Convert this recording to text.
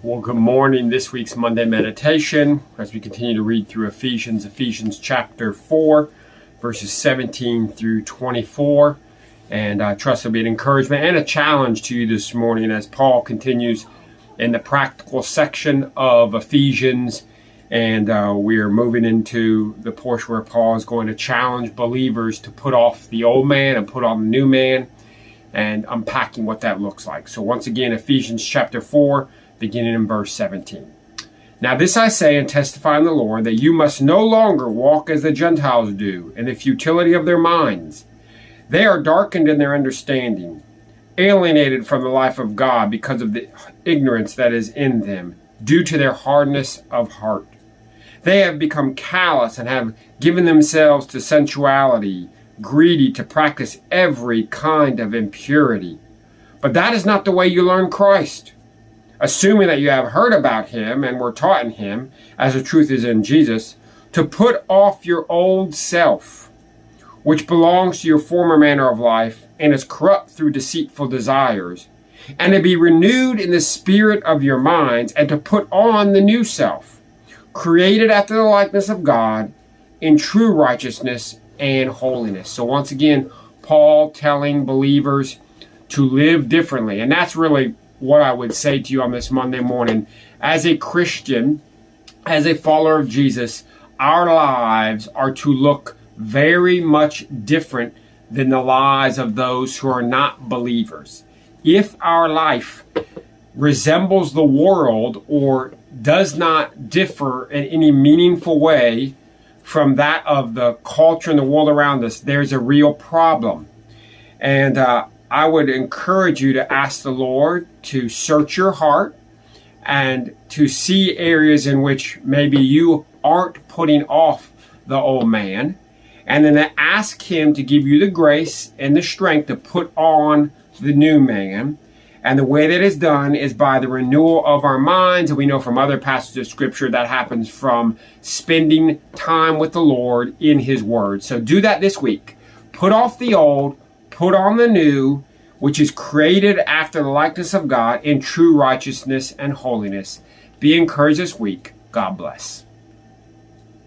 Well, good morning. This week's Monday meditation as we continue to read through Ephesians chapter 4, verses 17 through 24. And I trust it'll be an encouragement and a challenge to you this morning as Paul continues in the practical section of Ephesians. And we're moving into the portion where Paul is going to challenge believers to put off the old man and put on the new man, and unpacking what that looks like. So once again, Ephesians chapter 4, beginning in verse 17. Now this I say and testify in the Lord, that you must no longer walk as the Gentiles do, in the futility of their minds. They are darkened in their understanding, alienated from the life of God because of the ignorance that is in them, due to their hardness of heart. They have become callous and have given themselves to sensuality, greedy to practice every kind of impurity. But that is not the way you learn Christ. Assuming that you have heard about him and were taught in him, as the truth is in Jesus, to put off your old self, which belongs to your former manner of life and is corrupt through deceitful desires, and to be renewed in the spirit of your minds, and to put on the new self, created after the likeness of God in true righteousness and holiness. So once again, Paul telling believers to live differently. And that's really what I would say to you on this Monday morning. As a Christian, as a follower of Jesus, our lives are to look very much different than the lives of those who are not believers. If our life resembles the world or does not differ in any meaningful way from that of the culture and the world around us, there's a real problem. And I would encourage you to ask the Lord to search your heart and to see areas in which maybe you aren't putting off the old man, and then to ask him to give you the grace and the strength to put on the new man. And the way that is done is by the renewal of our minds. And we know from other passages of scripture that happens from spending time with the Lord in his word. So do that this week. Put off the old, put on the new, which is created after the likeness of God in true righteousness and holiness. Be encouraged this week. God bless.